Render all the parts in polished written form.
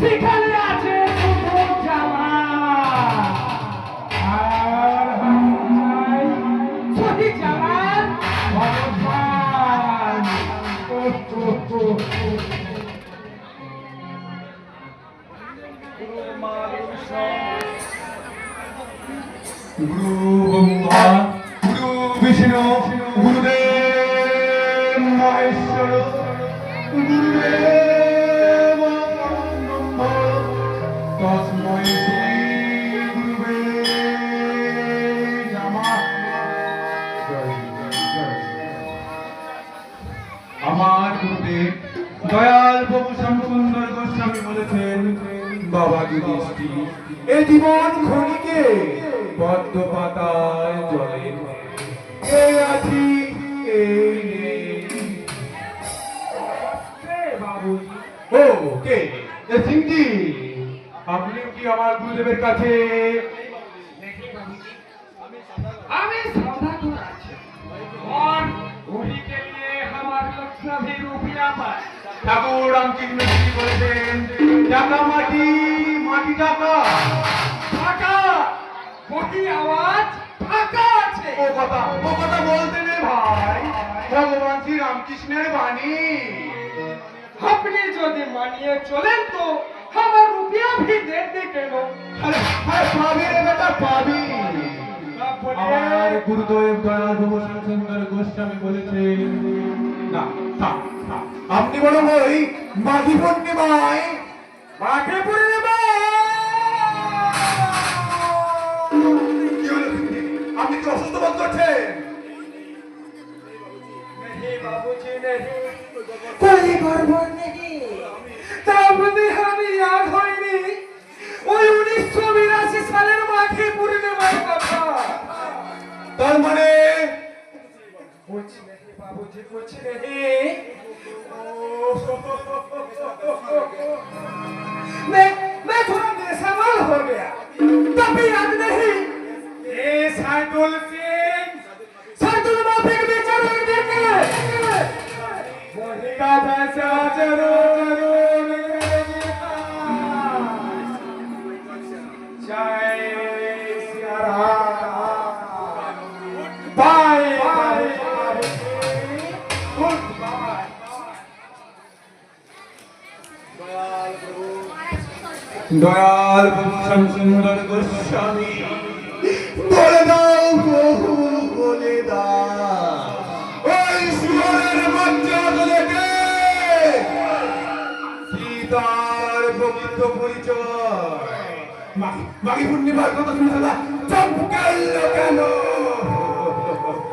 সেখানে আছে শুধু জামা আর চাই সহি জামার অবসান। গুরু ব্রহ্মা গুরু বিষ্ণু গুরুদেব মহেশ্বর গুরুদেব ব্রহ্ম তস্মৈ শ্রী গুরুবে নমঃ। আমার গুরুদেব দয়াল প্রভু শ্যামসুন্দর গোস্বামী বলেছেন, বাবা যুধিষ্ঠির, এ জীবন ক্ষণিকে পদ্ম পাতায় জলে এই আছি এই নেই। ও কে সিংজি, আপনি কি আমার গুরুদেবের কাছে? আমি সৌদাগর আছি और उन्हीं के लिए हमारे लक्ष्य भी रुपया पाए। ঠাকুর রামকৃষ্ণ কি বলেছেন? টাকা মাটি, মাটি টাকা। টাকা বহি আওয়াজ ফাঁকা আছে। ও কথা বলতে নেই ভাই, ভগবান শ্রী রামকৃষ্ণের বাণী। আপনি যদি মানিয়ে চলেন তো আমার রুপিয়া भी दे दे কেন? আরে পাবি রে বেটা পাবি। আমার গুরুদেব দয়াল প্রভু শ্যামসুন্দর গোস্বামী বলেছেন, না থাক থাক, আপনি বড় ওই মাঘী পূর্ণিমায় মাকে পূর্ণিমা কি হলো? আপনি কি অসুস্থ বোধ করছেন? नहीं बाबूजी नहीं कोई गड़बड़ नहीं। তাহলে আমি याद হয়নি ওই 1982 সালের মাঘী পূর্ণিমার কথা। তার মানে कुछ नहीं बाबूजी कुछ नहीं। मैं थोड़ा बेसवाल हो गया तभी याद नहीं। ये शार्दुल सिंह शार्दुल माफिक बेचारे देखे वही का पैसा जरूर जय Siya Ram. Bye bye good bye. দয়াল প্রভু শ্যামসুন্দর গোস্বামী বলে দাও প্রভু বলে দাও, ওই সুরের বাচ্চাগুলোকে সীতার প্রকৃত পরিচয়। মাঘী পূর্ণিমার কথা শুনে দাদা চমকাল কেন?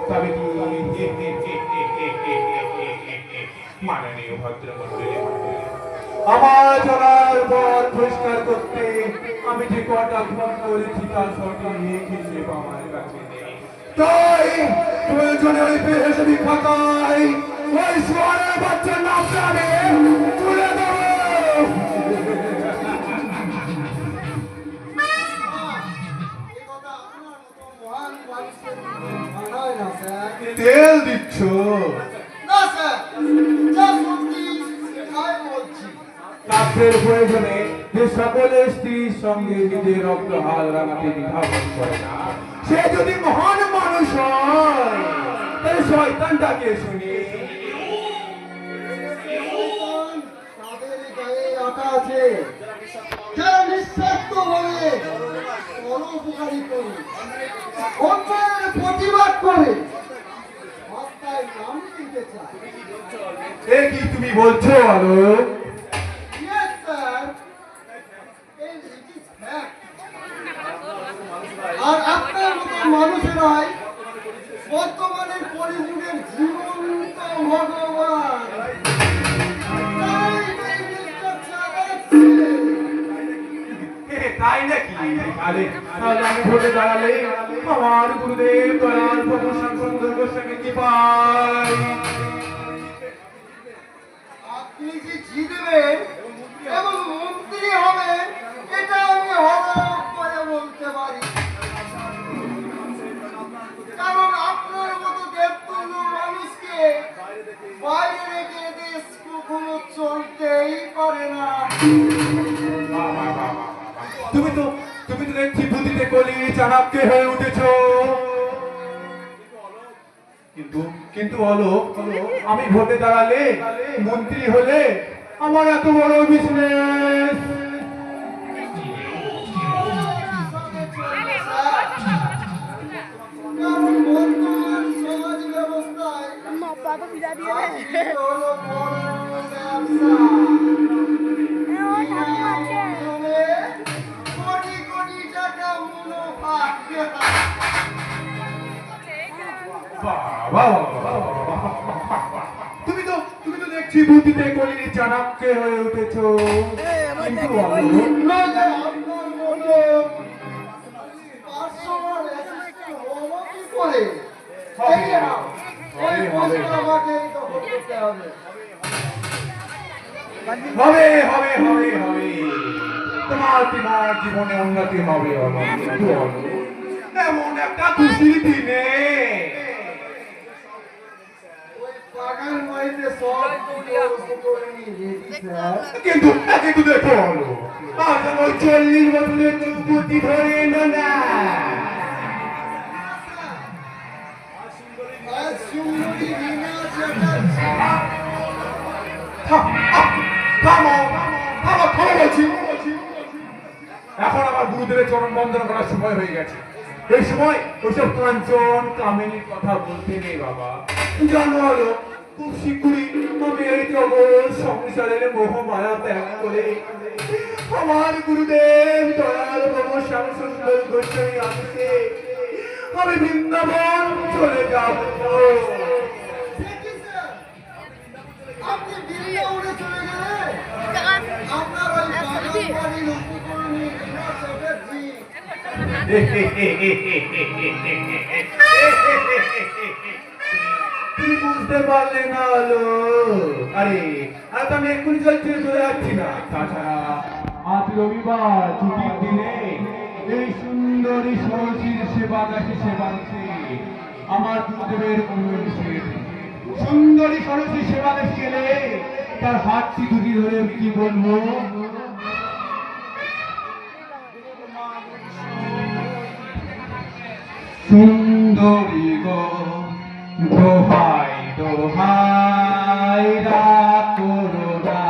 তবে কি মাননীয় ভদ্রমন্ডলী, আমার চলার পথ পরিষ্কার করতে আমি যে কটা ফোন করেছি তার সঠিক হিসেব আমার কাছে নেই। তাই প্রয়োজনে ওই বেহেশবি খাতায় ওই সোয়ারের বাচ্চার নামটা আমি তুলে দেবো। তেল দিচ্ছ? না স্যার, যা সত্যি তাই বলছি। কাপের প্রয়োজনে যে সকলের স্ত্রীর সঙ্গে নিজের রক্ত হাল রাঙাতে দ্বিধাবোধ করে না, সে যদি মহান মানুষ হয় তাহলে শয়তানটাকে শুনি। তাদের গায়ে আটা আছে, যারা নিঃস্বার্থভাবে পরোপকারী করে, অন্যায়ের প্রতিবাদ করে, রাস্তায় নাম দিতে চায়। এ কি তুমি বলছো আলোক? Yes, sir. It is fact. আর আপনার মতো মানুষেরাই বর্তমানের পরিযুগের জীবন্ত ভগবান। তাই এই দেশটা চালাচ্ছে। তাই নাকি? আরে তাহলে আমি ভোটে দাঁড়ালে আমার গুরুদেব দয়াল প্রভু শ্যামসুন্দর গোস্বামী কি পাই? আপনি যে জিতবেন এবং মন্ত্রী হবেন এটা আমি হলফ করে বলতে পারি। কারণ আপনার মতো দেবতুল্য মানুষকে বাইরে রেখে দেশ কখনো চলতেই পারে না। কলির চাণক্য হয়ে উঠেছ। কিন্তু কিন্তু বলো, আমি ভোটে দাঁড়ালে, মন্ত্রী হলে আমার এত বড় বিজনেস। কারণ বর্তমান সমাজ ব্যবস্থায় Papá mira bien. হলো বড় ব্যবসা। মাধ্যমে কোটি কোটি টাকা মুনাফা। তুমি তো দেখছি বুদ্ধিতে কলির চাণক্য হয়ে উঠেছ। কিন্তু বলো, না যে আপনার মতো পার্সোনাল অ্যাসিস্ট্যান্ট হলো কি করে? এই নাও, এই পোস্টটা আমাকেই দখল করতে হবে। হবে হবে হবে হবে, তোমার জীবনে উন্নতি হবে। কিন্তু বলো, এমন একটা খুশির দিনে ওই বাগান বাড়িতে সব উপকরণই রেডি স্যার। কিন্তু কিন্তু দেখো হলো, আজ আমার 40 বছরের চৌপতি ধরে এলো না। আজ সুন্দরী রীনা চ্যাটার্জি। থামো বলছি। এখন আমার গুরুদেবের চরণ বন্দনা করার সময় হয়ে গেছে। এই সময় ওইসব কাঞ্চন কামিনীর কথা বলতে নেই বাবা। জানো হলো, খুব শীঘ্রই আমি এই জগৎ সংসারের মোহ মায়া ত্যাগ করে আমার গুরুদেব দয়াল বাবু শ্যাম সুন্দর গোস্বামী আসছে, আমি বৃন্দাবন চলে যাব। দেখি স্যার, আপনি বৃন্দাবনে চলে গেলে আপনার ওই বাগান বাড়ির উপকরণী রীনা চ্যাটার্জি তুমি বুঝতে পারলে না হলো? আরে আর তো আমি এক্ষুনি চলে যাচ্ছি না। তাছাড়া আজ রবিবার, ছুটির দিনে এই সুন্দরী সরসীর সেবা দাসী সেবাংশে আমার গুরুদেবের অনুষ্ঠিত সুন্দরী সরসী সেবা দাসী গেলে তার হাতটি দুটি ধরে আমি কি বলবো? সুন্দরী গো দোহাই দোহাই রাত করো না,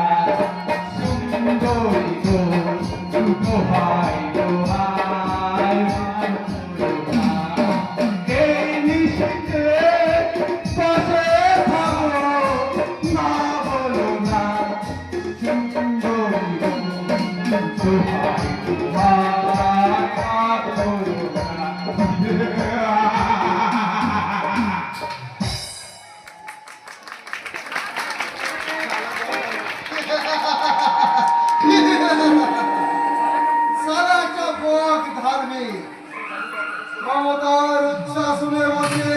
সুন্দরী গো দোহাই দোহাই রাত করো না, এই নিশীথে পাশে থাকো না বলো না, সুন্দরী গো দোহাই দোহাই রাত করো না। সারা একটা বক ধার্মিক মমতার উচ্ছ্বাসনে বসে